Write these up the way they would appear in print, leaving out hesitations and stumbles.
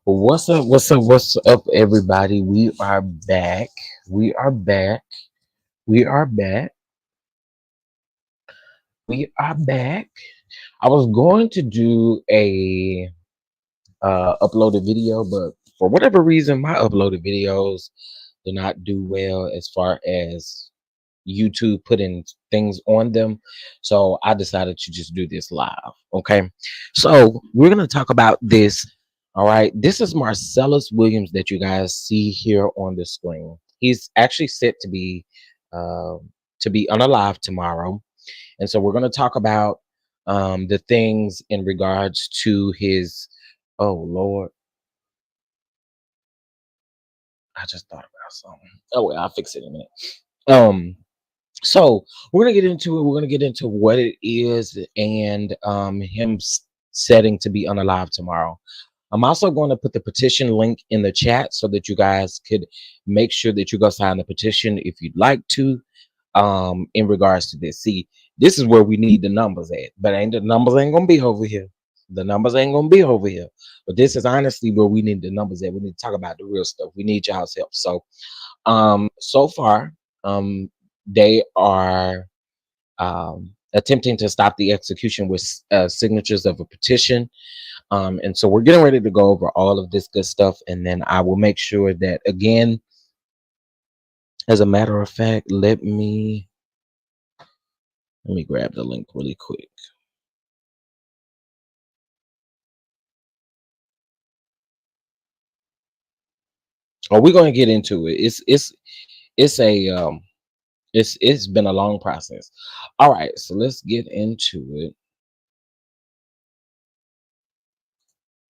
What's up? What's up? What's up, everybody? We are back. We are back. We are back. We are back. I was going to do a uploaded video, but for whatever reason, my uploaded videos do not do well as far as YouTube putting things on them. So I decided to just do this live. Okay. So we're going to talk about this. All right. This is Marcellus Williams that you guys see here on the screen. He's actually set uh, to be unalive tomorrow. And so we're going to talk about the things in regards to his, oh Lord, I just thought about something. Oh, well, I'll fix it in a minute. Um, So we're gonna get into it. We're gonna get into what it is and him setting to be unalive tomorrow. I'm also going to put the petition link in the chat so that you guys could make sure that you go sign the petition if you'd like to. In regards to this, see, this is where we need the numbers at, but ain't the numbers ain't gonna be over here. The numbers ain't gonna be over here. But this is honestly where we need the numbers at. We need to talk about the real stuff. We need y'all's help. So far, they are attempting to stop the execution with signatures of a petition. And so we're getting ready to go over all of this good stuff. And then I will make sure that, again, as a matter of fact, let me grab the link really quick. Oh, we're going to get into it. It's a it's been a long process. All right, so let's get into it.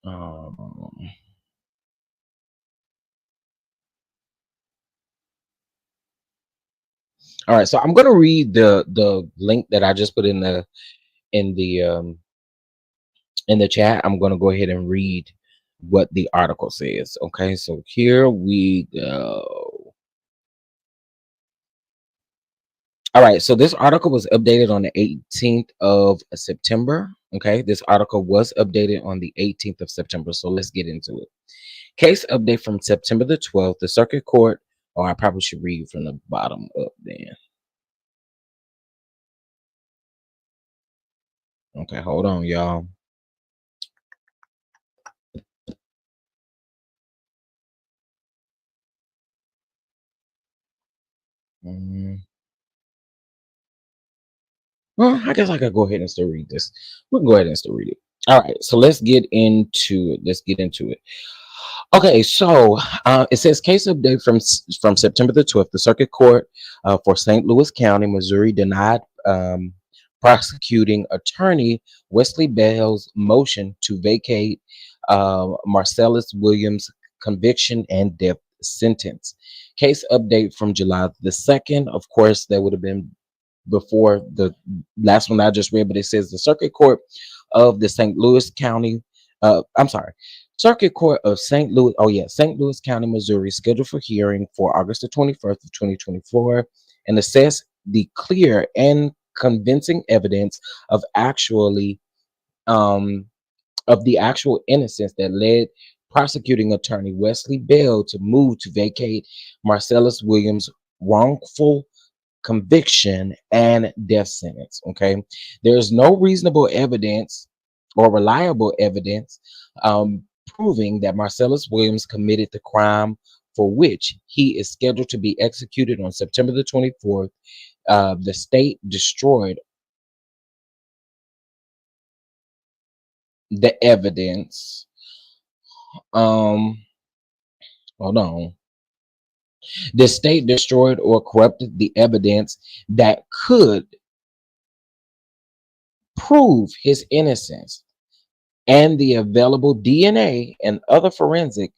Um, all right, so I'm going to read the link that I just put in the um in the chat. I'm going to go ahead and read what the article says. Okay, so here we go. All right, so this article was updated on the 18th of September. Okay, this article was updated on the 18th of September. So let's get into it. Case update from September the 12th. The circuit court, or I probably should read from the bottom up then. Okay, hold on, y'all. Mm, well, I guess I could go ahead and still read this. We can go ahead and still read it. All right, so let's get into it. Let's get into it. Okay, so it says case update from September the 12th. The Circuit Court for St. Louis County, Missouri, denied prosecuting attorney Wesley Bell's motion to vacate Marcellus Williams' conviction and death sentence. Case update from July the 2nd. Of course, that would have been before the last one I just read, but it says the Circuit Court of the St. Louis County. I'm sorry. Circuit Court of St. Louis, oh yeah, St. Louis County, Missouri, scheduled for hearing for August the 21st of 2024 and assess the clear and convincing evidence of actually um of the actual innocence that led prosecuting attorney Wesley Bell to move to vacate Marcellus Williams' wrongful conviction and death sentence. Okay, there is no reasonable evidence or reliable evidence proving that Marcellus Williams committed the crime for which he is scheduled to be executed on September the 24th. The state destroyed the evidence. Um, Hold on. The state destroyed or corrupted the evidence that could prove his innocence, and the available DNA and other forensic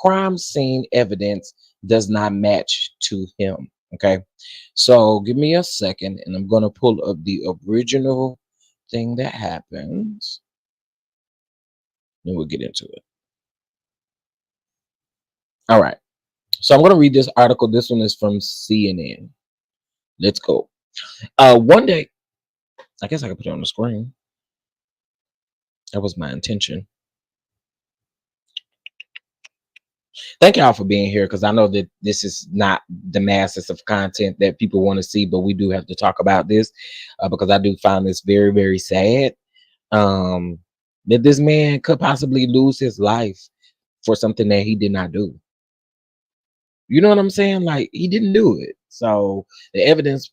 crime scene evidence does not match to him. Okay, so give me a second and I'm going to pull up the original thing that happens, and we'll get into it. All right, so I'm going to read this article. This one is from CNN. Let's go. One day, I guess I can put it on the screen. That was my intention. Thank y'all for being here because I know that this is not the masses of content that people want to see, but we do have to talk about this because I do find this very, very sad. Um, that this man could possibly lose his life for something that he did not do. You know what I'm saying? Like he didn't do it. So the evidence,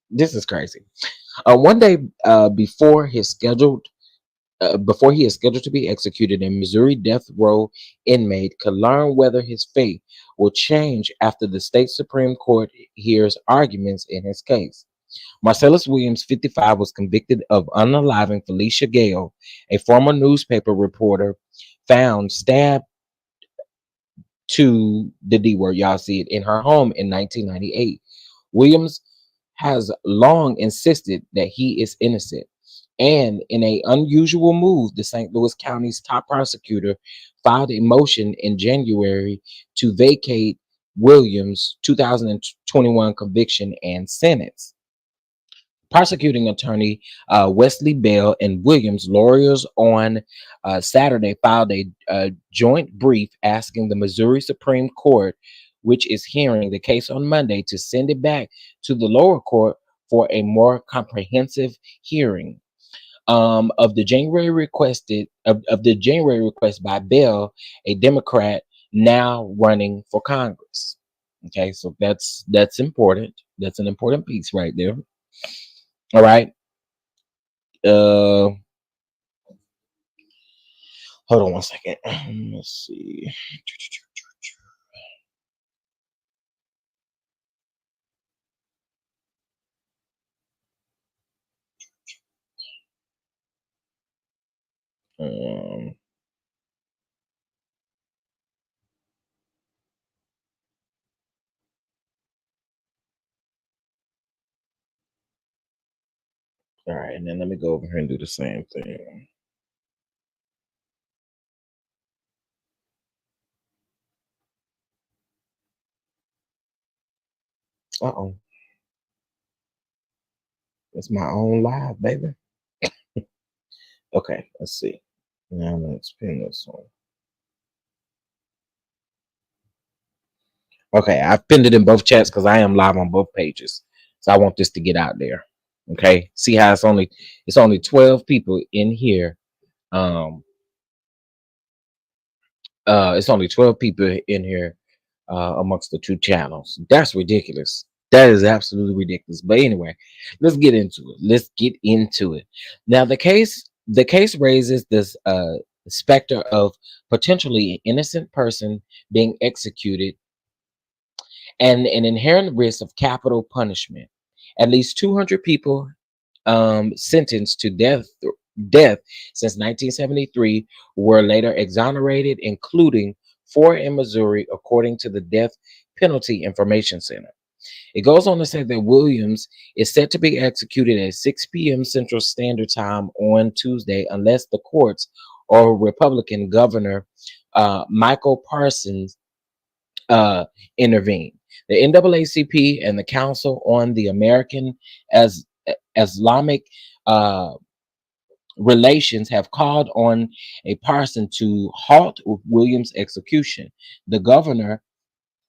this is crazy. One day before he is scheduled to be executed, a Missouri death row inmate could learn whether his fate will change after the state Supreme Court hears arguments in his case. Marcellus Williams, 55, was convicted of unaliving Felicia Gale, a former newspaper reporter found stabbed to the D word, y'all see it, in her home in 1998. Williams has long insisted that he is innocent. And in an unusual move, the St. Louis County's top prosecutor filed a motion in January to vacate Williams' 2021 conviction and sentence. Prosecuting attorney Wesley Bell and Williams lawyers on Saturday filed a joint brief asking the Missouri Supreme Court, which is hearing the case on Monday, to send it back to the lower court for a more comprehensive hearing. Of the January request by Bell, a Democrat now running for Congress. Okay, so that's important. That's an important piece right there. All right. Uh, hold on one second. Let's see. Um, all right, and then let me go over here and do the same thing. Uh-oh. It's my own live, baby. Okay, let's see. Now let's pin this one. Okay, I've pinned it in both chats because I am live on both pages. So I want this to get out there. Okay. See how it's only 12 people in here. Um it's only 12 people in here amongst the two channels. That's ridiculous. That is absolutely ridiculous. But anyway, let's get into it. Let's get into it. Now the case raises this specter of potentially an innocent person being executed and an inherent risk of capital punishment. At least 200 people sentenced to death since 1973 were later exonerated, including four in Missouri, according to the Death Penalty Information Center. It goes on to say that Williams is set to be executed at 6 p.m. Central Standard Time on Tuesday, unless the courts or Republican Governor Michael Parsons uh, intervene. The NAACP and the Council on the American as Islamic uh, Relations have called on a parson to halt Williams' execution. The governor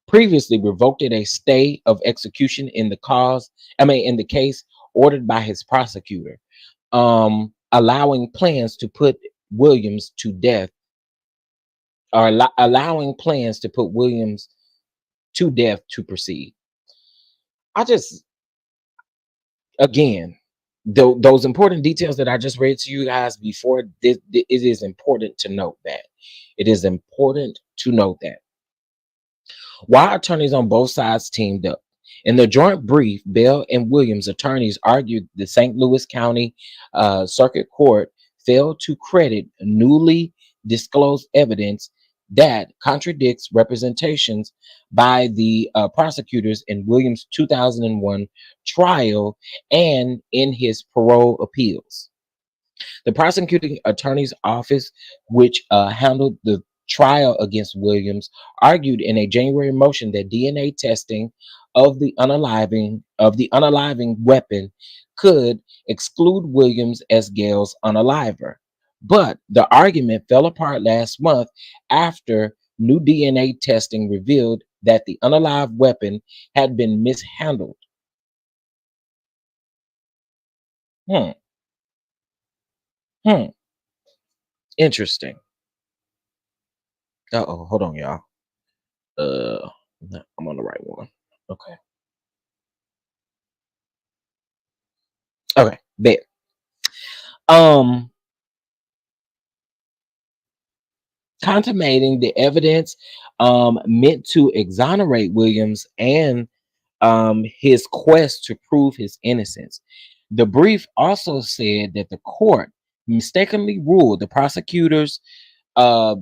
previously revoked a stay of execution in the case ordered by his prosecutor, allowing plans to put Williams to death, or allowing plans to put Williams to death to proceed. I just, again, those important details that I just read to you guys before this, it is important to note that. It is important to note that. While attorneys on both sides teamed up. In the joint brief, Bell and Williams attorneys argued the St. Louis County Circuit Court failed to credit newly disclosed evidence that contradicts representations by the prosecutors in Williams' 2001 trial and in his parole appeals. The prosecuting attorney's office, which handled the trial against Williams, argued in a January motion that DNA testing of the unaliving weapon could exclude Williams as Gale's unaliver. But the argument fell apart last month after new DNA testing revealed that the unalive weapon had been mishandled. Hmm. Hmm. Interesting. Uh oh. Hold on, y'all. Uh, no, I'm on the right one. Okay. Okay. Bet. Um, Consummating the evidence meant to exonerate Williams and his quest to prove his innocence. The brief also said that the court mistakenly ruled the prosecutors the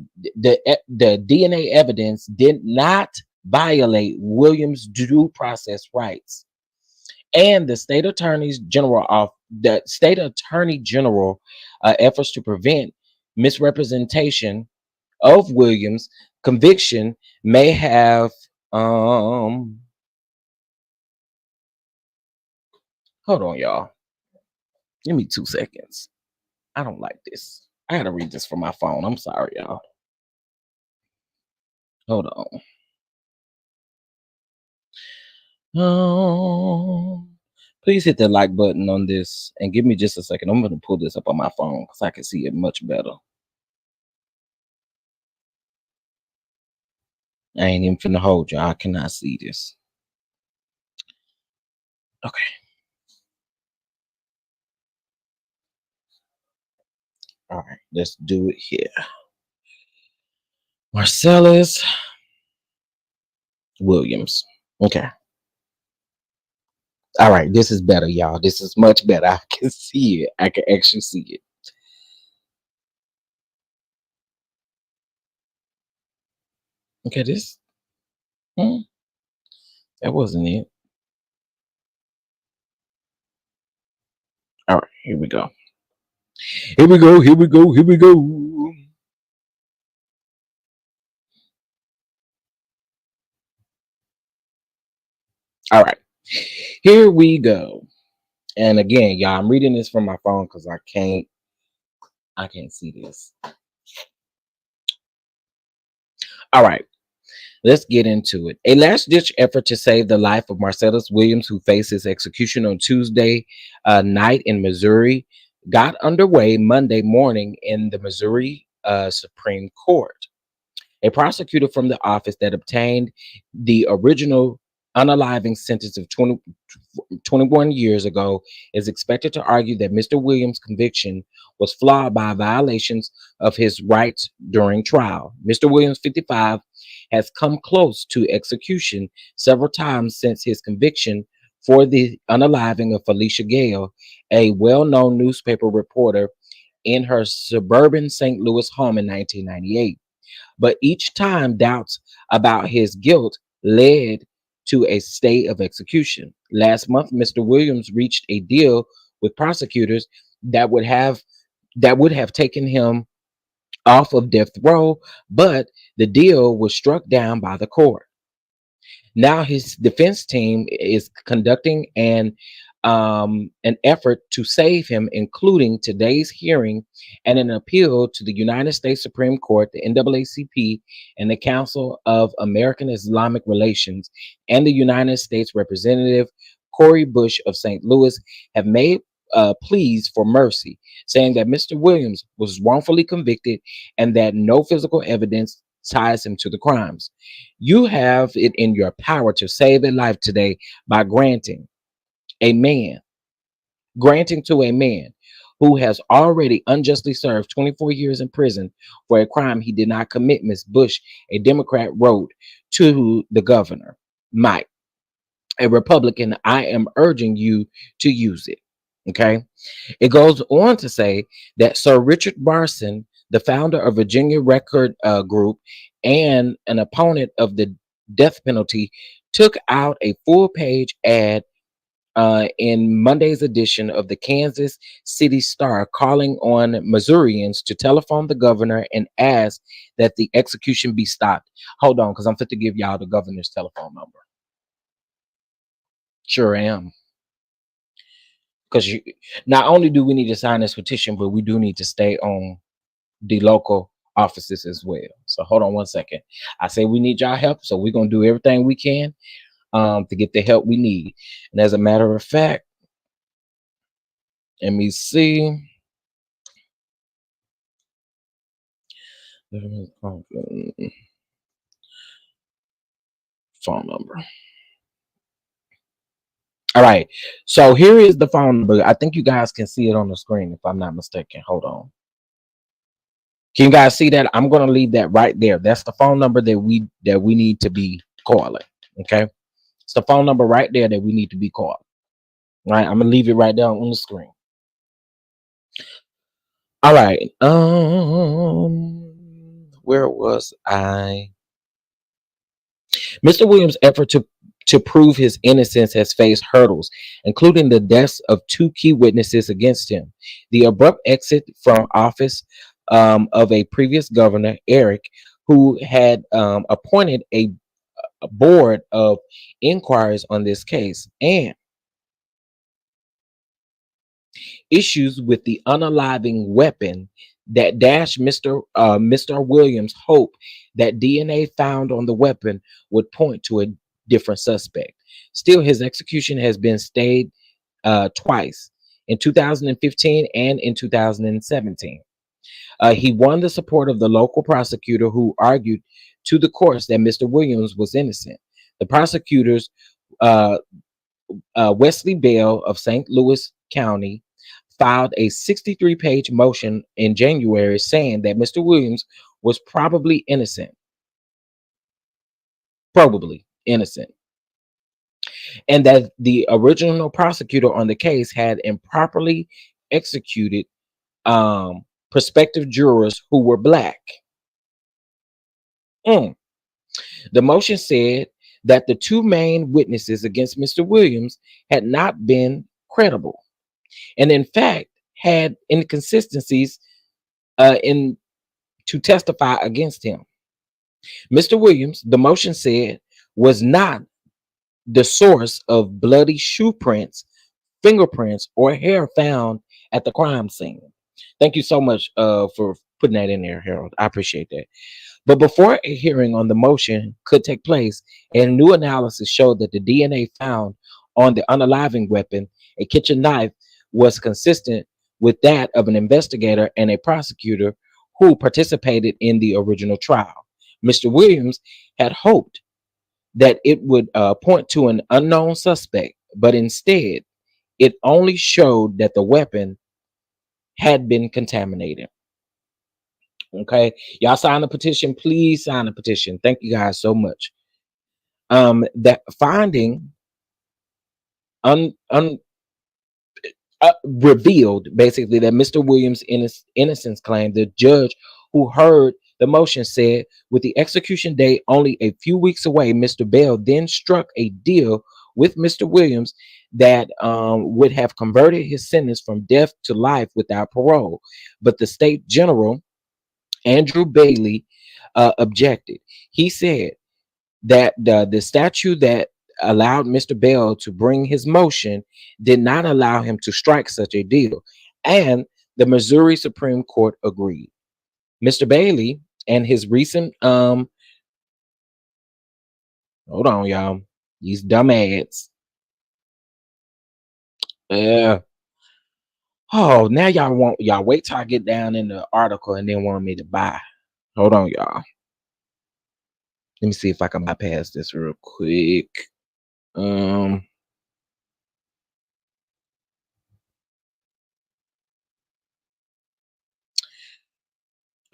DNA evidence did not violate Williams' due process rights, and the state attorney general efforts to prevent misrepresentation of Williams' conviction may have um hold on, y'all. Give me 2 seconds. I don't like this. I gotta read this from my phone. I'm sorry, y'all. Hold on. Please hit the like button on this and give me just a second. I'm gonna pull this up on my phone because I can see it much better. I ain't even finna hold you. I cannot see this. Okay. All right. Let's do it here. Marcellus Williams. Okay. All right. This is better, y'all. This is much better. I can see it. I can actually see it. Okay. Hmm, that wasn't it. All right. Here we go. Here we go. Here we go. Here we go. All right. Here we go. And again, y'all, I'm reading this from my phone because I can't see this. All right, let's get into it. A last-ditch effort to save the life of Marcellus Williams, who faces execution on Tuesday night in Missouri, got underway Monday morning in the Missouri Supreme Court. A prosecutor from the office that obtained the original unaliving sentence of 21 years ago is expected to argue that Mr. Williams' conviction was flawed by violations of his rights during trial. Mr. Williams, 55, has come close to execution several times since his conviction for the unaliving of Felicia Gale, a well known newspaper reporter, in her suburban St. Louis home in 1998. But each time doubts about his guilt led to a stay of execution. Last month, Mr. Williams reached a deal with prosecutors that would have taken him off of death row, but the deal was struck down by the court. Now his defense team is conducting an effort to save him, including today's hearing and an appeal to the United States Supreme Court, the NAACP, and the Council of American Islamic Relations, and the United States Representative Cori Bush of St. Louis have made pleas for mercy, saying that Mr. Williams was wrongfully convicted and that no physical evidence ties him to the crimes. You have it in your power to save a life today by a man, granting to a man who has already unjustly served 24 years in prison for a crime he did not commit. Ms. Bush, a Democrat, wrote to the governor, Mike, a Republican, I am urging you to use it. Okay. It goes on to say that Sir Richard Barson, the founder of Virginia Record Group and an opponent of the death penalty, took out a full page ad in Monday's edition of the Kansas City Star, calling on Missourians to telephone the governor and ask that the execution be stopped. Hold on, because I'm fit to give y'all the governor's telephone number. Sure am. Because not only do we need to sign this petition, but we do need to stay on the local offices as well. So hold on one second. I say we need y'all help, so we're gonna do everything we can to get the help we need. And as a matter of fact, let me see. Phone number. All right. So here is the phone number. I think you guys can see it on the screen if I'm not mistaken. Hold on. Can you guys see that? I'm gonna leave that right there. That's the phone number that we need to be calling. Okay. It's the phone number right there that we need to be calling. All right. I'm gonna leave it right there on the screen. All right. Where was I? Mr. Williams' effort to prove his innocence has faced hurdles, including the deaths of two key witnesses against him, the abrupt exit from office of a previous governor, Eric, who had appointed a board of inquiries on this case, and issues with the unaliving weapon that dashed Mr. Williams' hope that DNA found on the weapon would point to a different suspect. Still, his execution has been stayed twice, in 2015 and in 2017. He won the support of the local prosecutor who argued to the courts that Mr. Williams was innocent. The prosecutors, uh, Wesley Bell of St. Louis County, filed a 63-page motion in January saying that Mr. Williams was probably innocent, and that the original prosecutor on the case had improperly executed prospective jurors who were black. Mm. The motion said that the two main witnesses against Mr. Williams had not been credible, and in fact had inconsistencies in to testify against him. Mr. Williams, the motion said, was not the source of bloody shoe prints, fingerprints, or hair found at the crime scene. Thank you so much for putting that in there, Harold. I appreciate that. But before a hearing on the motion could take place, a new analysis showed that the DNA found on the unaliving weapon, a kitchen knife, was consistent with that of an investigator and a prosecutor who participated in the original trial. Mr. Williams had hoped that it would point to an unknown suspect, but instead, it only showed that the weapon had been contaminated. Okay, y'all sign the petition. Please sign the petition. Thank you guys so much. That finding un, un revealed basically that Mr. Williams' innocence claim. The judge who heard the motion said, with the execution date only a few weeks away, Mr. Bell then struck a deal with Mr. Williams that would have converted his sentence from death to life without parole. But the state general, Andrew Bailey, objected. He said that the statute that allowed Mr. Bell to bring his motion did not allow him to strike such a deal, and the Missouri Supreme Court agreed. Mr. Bailey and his recent hold on, y'all, these dumb ads. Yeah. Oh, now y'all wait till I get down in the article and then want me to buy. Hold on, y'all. Let me see if I can bypass this real quick. Um,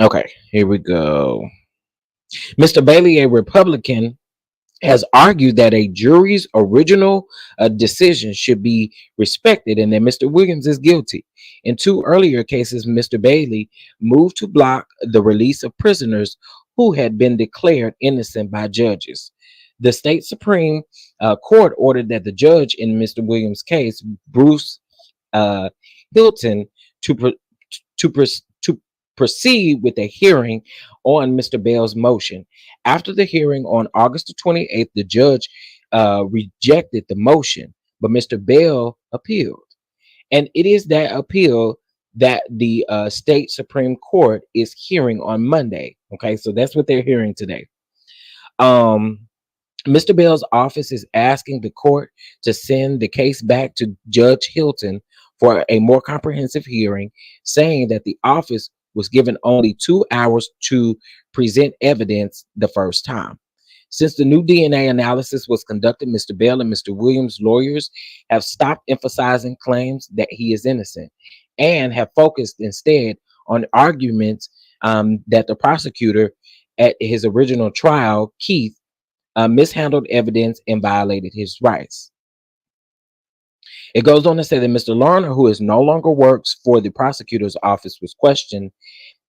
okay, here we go. Mr. Bailey, a Republican, has argued that a jury's original decision should be respected and that Mr. Williams is guilty. In two earlier cases, Mr. Bailey moved to block the release of prisoners who had been declared innocent by judges. The state Supreme Court ordered that the judge in Mr. Williams' case, Bruce uh, Hilton, to to proceed with a hearing on Mr. Bell's motion. After the hearing on August the 28th, the judge rejected the motion, but Mr. Bell appealed. And it is that appeal that the state Supreme Court is hearing on Monday. Okay, so that's what they're hearing today. Um, Mr. Bell's office is asking the court to send the case back to Judge Hilton for a more comprehensive hearing, saying that the office was given only 2 hours to present evidence the first time. Since the new DNA analysis was conducted, Mr. Bell and Mr. Williams' lawyers have stopped emphasizing claims that he is innocent and have focused instead on arguments that the prosecutor at his original trial, Keith, mishandled evidence and violated his rights. It goes on to say that Mr. Lerner, who is no longer works for the prosecutor's office, was questioned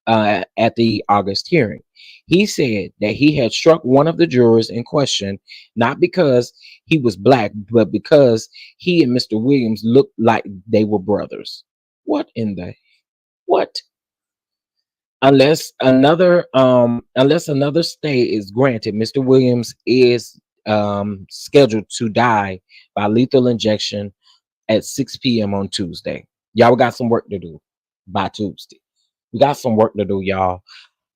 at the August hearing. He said that he had struck one of the jurors in question, not because he was black, but because he and Mr. Williams looked like they were brothers. What in the what? Unless another stay is granted, Mr. Williams is scheduled to die by lethal injection at 6 p.m. on Tuesday. Y'all, we got some work to do by Tuesday. We got some work to do, y'all.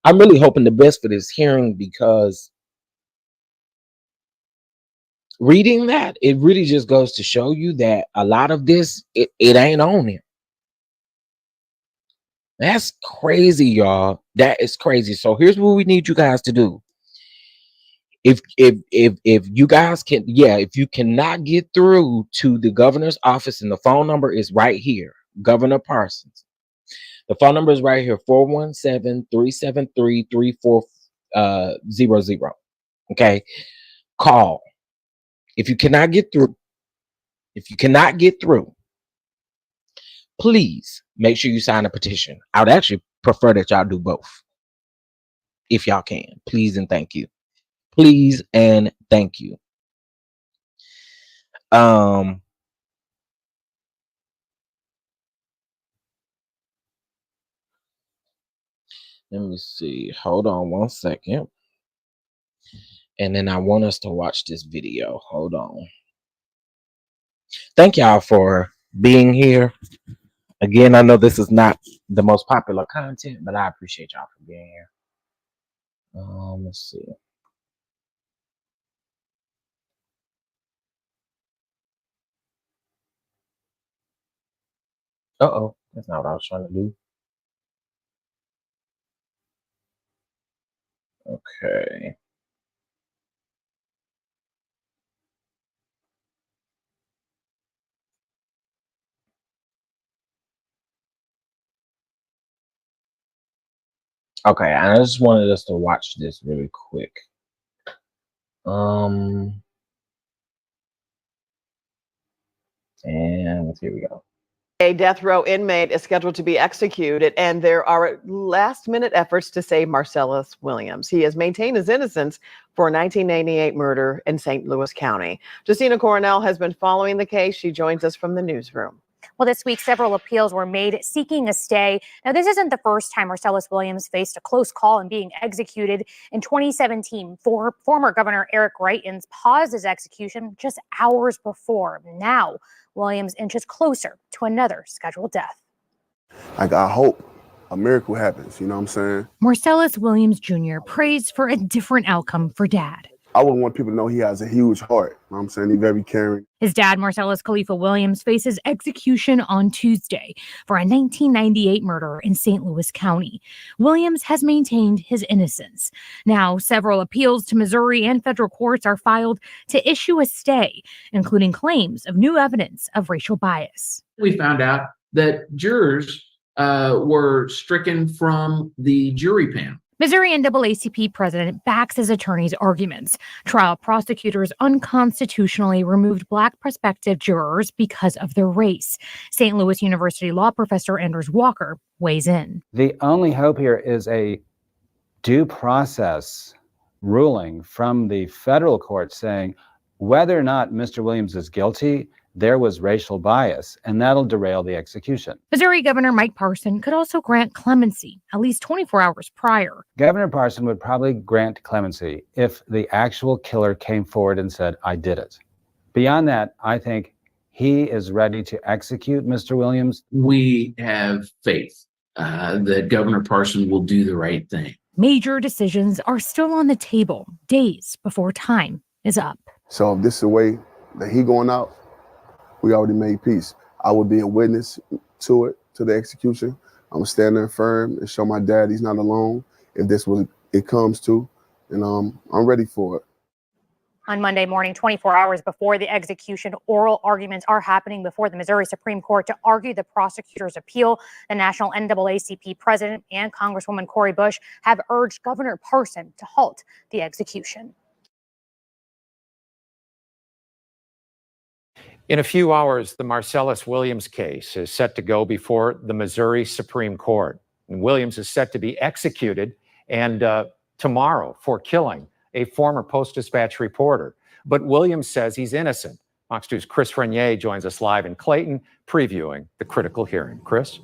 I'm really hoping the best for this hearing, because reading that, it really just goes to show you that a lot of this, it ain't on him. That's crazy, y'all. That is crazy. So here's what we need you guys to do. If you guys can, yeah, if you cannot get through to the governor's office, and the phone number is right here, Governor Parsons. The phone number is right here, 417-373-3400. Okay. Call. If you cannot get through, please make sure you sign a petition. I would actually prefer that y'all do both, if y'all can. Please and thank you. Please and thank you. Let me see. Hold on one second. And then I want us to watch this video. Hold on. Thank y'all for being here. Again, I know this is not the most popular content, but I appreciate y'all for being here. Let's see. Uh-oh, that's not what I was trying to do. Okay. Okay, I just wanted us to watch this really quick. And here we go. A death row inmate is scheduled to be executed, and there are last-minute efforts to save Marcellus Williams. He has maintained his innocence for a 1988 murder in St. Louis County. Justina Coronel has been following the case. She joins us from the newsroom. Well, this week, several appeals were made seeking a stay. Now, this isn't the first time Marcellus Williams faced a close call in being executed. In 2017, former Governor Eric Greitens paused his execution just hours before. Now, Williams inches closer to another scheduled death. I hope a miracle happens, you know what I'm saying? Marcellus Williams Jr. prays for a different outcome for Dad. I would want people to know he has a huge heart. You know what I'm saying? He's very caring. His dad, Marcellus Khalifa Williams, faces execution on Tuesday for a 1998 murder in St. Louis County. Williams has maintained his innocence. Now, several appeals to Missouri and federal courts are filed to issue a stay, including claims of new evidence of racial bias. We found out that jurors were stricken from the jury panel. Missouri NAACP president backs his attorney's arguments. Trial prosecutors unconstitutionally removed Black prospective jurors because of their race. St. Louis University law professor Anders Walker weighs in. The only hope here is a due process ruling from the federal court saying whether or not Mr. Williams is guilty, there was racial bias, and that'll derail the execution. Missouri Governor Mike Parson could also grant clemency at least 24 hours prior. Governor Parson would probably grant clemency if the actual killer came forward and said, I did it. Beyond that, I think he is ready to execute Mr. Williams? We have faith that Governor Parson will do the right thing. Major decisions are still on the table days before time is up. So if this is the way that he going out, we already made peace. I would be a witness to it, to the execution. I'm gonna stand there firm and show my dad he's not alone if this was it comes to, and I'm ready for it. On Monday morning, 24 hours before the execution, oral arguments are happening before the Missouri Supreme Court to argue the prosecutor's appeal. The National NAACP president and Congresswoman Cori Bush have urged Governor Parson to halt the execution. In a few hours, the Marcellus Williams case is set to go before the Missouri Supreme Court. And Williams is set to be executed and tomorrow for killing a former Post-Dispatch reporter. But Williams says he's innocent. Fox 2's Chris Renier joins us live in Clayton, previewing the critical hearing. Chris?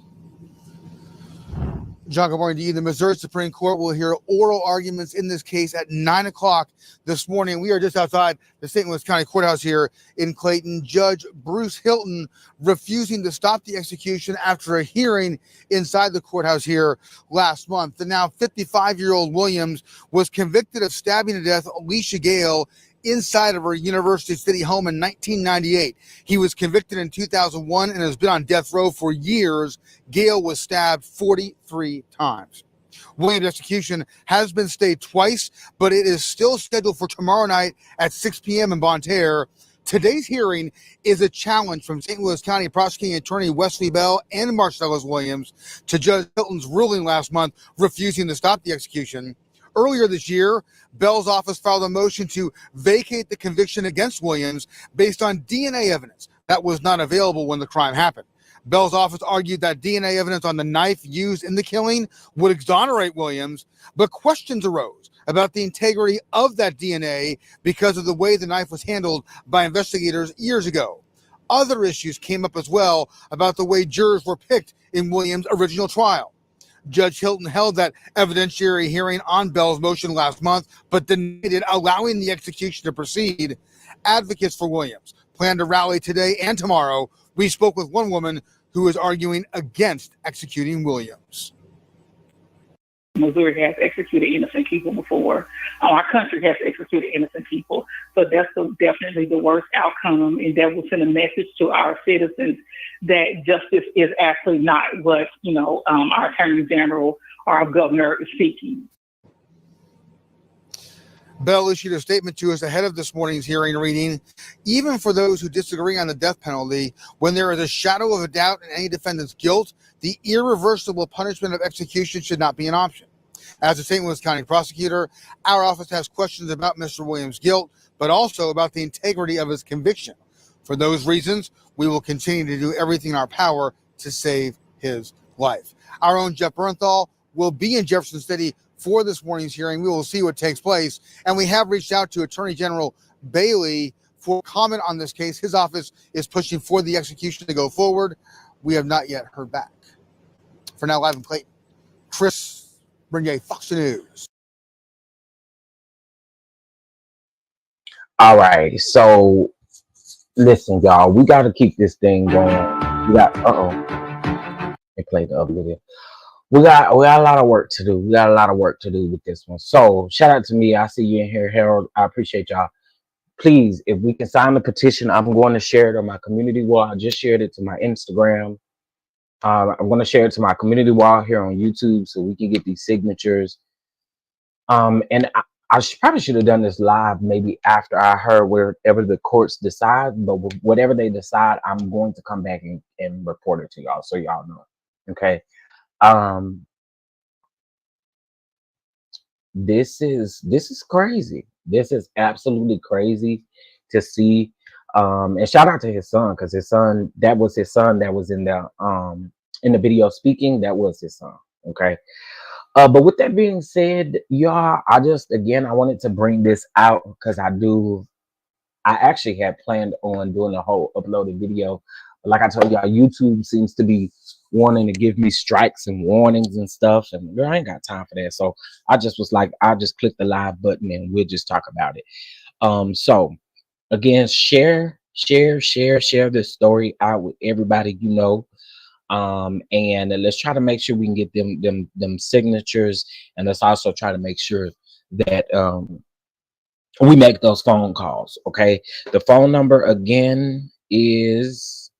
John, good morning to you. The Missouri Supreme Court will hear oral arguments in this case at 9 o'clock this morning. We are just outside the St. Louis County Courthouse here in Clayton. Judge Bruce Hilton refusing to stop the execution after a hearing inside the courthouse here last month. The now 55-year-old Williams was convicted of stabbing to death Alicia Gale inside of her University City home in 1998. He was convicted in 2001 and has been on death row for years. Gale was stabbed 43 times. Williams' execution has been stayed twice, but it is still scheduled for tomorrow night at 6 p.m. in Bonne Terre. Today's hearing is a challenge from St. Louis County Prosecuting Attorney Wesley Bell and Marcellus Williams to Judge Hilton's ruling last month refusing to stop the execution. Earlier this year, Bell's office filed a motion to vacate the conviction against Williams based on DNA evidence that was not available when the crime happened. Bell's office argued that DNA evidence on the knife used in the killing would exonerate Williams, but questions arose about the integrity of that DNA because of the way the knife was handled by investigators years ago. Other issues came up as well about the way jurors were picked in Williams' original trial. Judge Hilton held that evidentiary hearing on Bell's motion last month, but denied it, allowing the execution to proceed. Advocates for Williams plan to rally today and tomorrow. We spoke with one woman who is arguing against executing Williams. Missouri has executed innocent people before. Our country has executed innocent people. So that's definitely the worst outcome. And that will send a message to our citizens that justice is actually not what, our Attorney General or our governor is seeking. Bell issued a statement to us ahead of this morning's hearing, reading, even for those who disagree on the death penalty, when there is a shadow of a doubt in any defendant's guilt, the irreversible punishment of execution should not be an option. As a St. Louis County prosecutor, our office has questions about Mr. Williams' guilt, but also about the integrity of his conviction. For those reasons, we will continue to do everything in our power to save his life. Our own Jeff Bernthal will be in Jefferson City for this morning's hearing. We will see what takes place. And we have reached out to Attorney General Bailey for comment on this case. His office is pushing for the execution to go forward. We have not yet heard back. For now, live in Clayton, Chris Renier, Fox News. All right, so listen, y'all, we got to keep this thing going. We got, they played the other video. We got a lot of work to do. We got a lot of work to do with this one. So shout out to me. I see you in here, Harold. I appreciate y'all. Please, if we can sign the petition, I'm going to share it on my community wall. I just shared it to my Instagram. I'm going to share it to my community wall here on YouTube so we can get these signatures. And I probably should have done this live maybe after I heard wherever the courts decide. But whatever they decide, I'm going to come back and report it to y'all so y'all know. Okay. This is crazy. This is absolutely crazy to see. And shout out to his son, because that was his son that was in the video speaking. That was his son. Okay. But with that being said, y'all, I wanted to bring this out because I actually had planned on doing a whole uploaded video. But like I told y'all, YouTube seems to be wanting to give me strikes and warnings and stuff. And girl, I ain't got time for that. So I just was like, I'll just click the live button and we'll just talk about it. So again, share share this story out with everybody you know. And let's try to make sure we can get them signatures, and let's also try to make sure that we make those phone calls. Okay, the phone number again is,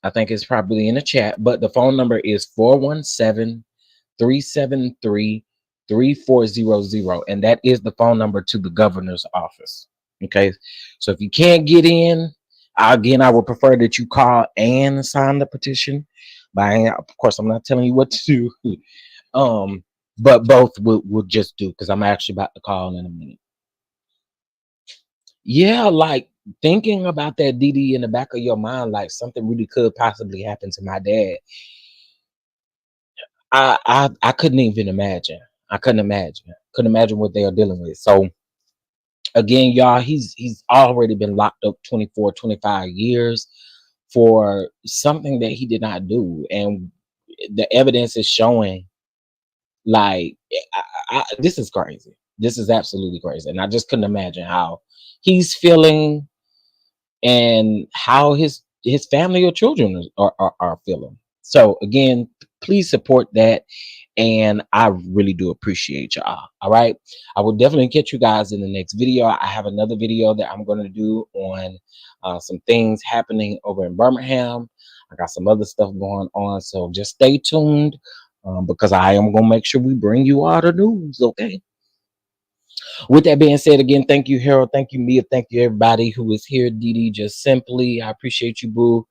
I think it's probably in the chat, but the phone number is 417-373-3400, and that is the phone number to the governor's office. Okay, so if you can't get in, again, I would prefer that you call and sign the petition. But of course, I'm not telling you what to do. But both will just do, because I'm actually about to call in a minute. Yeah, like thinking about that, DD, in the back of your mind, like something really could possibly happen to my dad. I couldn't even imagine. I couldn't imagine. Couldn't imagine what they are dealing with. So again, y'all, he's already been locked up 24, 25 years for something that he did not do. And the evidence is showing, like, this is crazy. This is absolutely crazy. And I just couldn't imagine how he's feeling and how his family or children are feeling. So again, please support that, and I really do appreciate y'all. All right, I will definitely catch you guys in the next video. I have another video that I'm going to do on some things happening over in Birmingham. I got some other stuff going on, so just stay tuned, because I am going to make sure we bring you all the news. Okay, with that being said, again, thank you, Harold. Thank you, Mia. Thank you, everybody who is here. DD, just simply, I appreciate you, boo.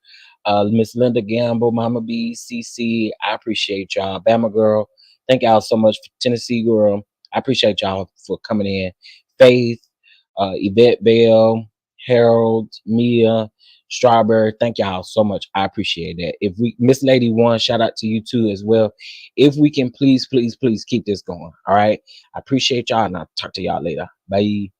Miss Linda Gamble, Mama B, CC, I appreciate y'all. Bama Girl, thank y'all so much. Tennessee Girl, I appreciate y'all for coming in. Faith, Yvette Bell, Harold, Mia, Strawberry, thank y'all so much. I appreciate that. If we, Miss Lady One, shout out to you too as well. If we can please keep this going. All right. I appreciate y'all, and I'll talk to y'all later. Bye.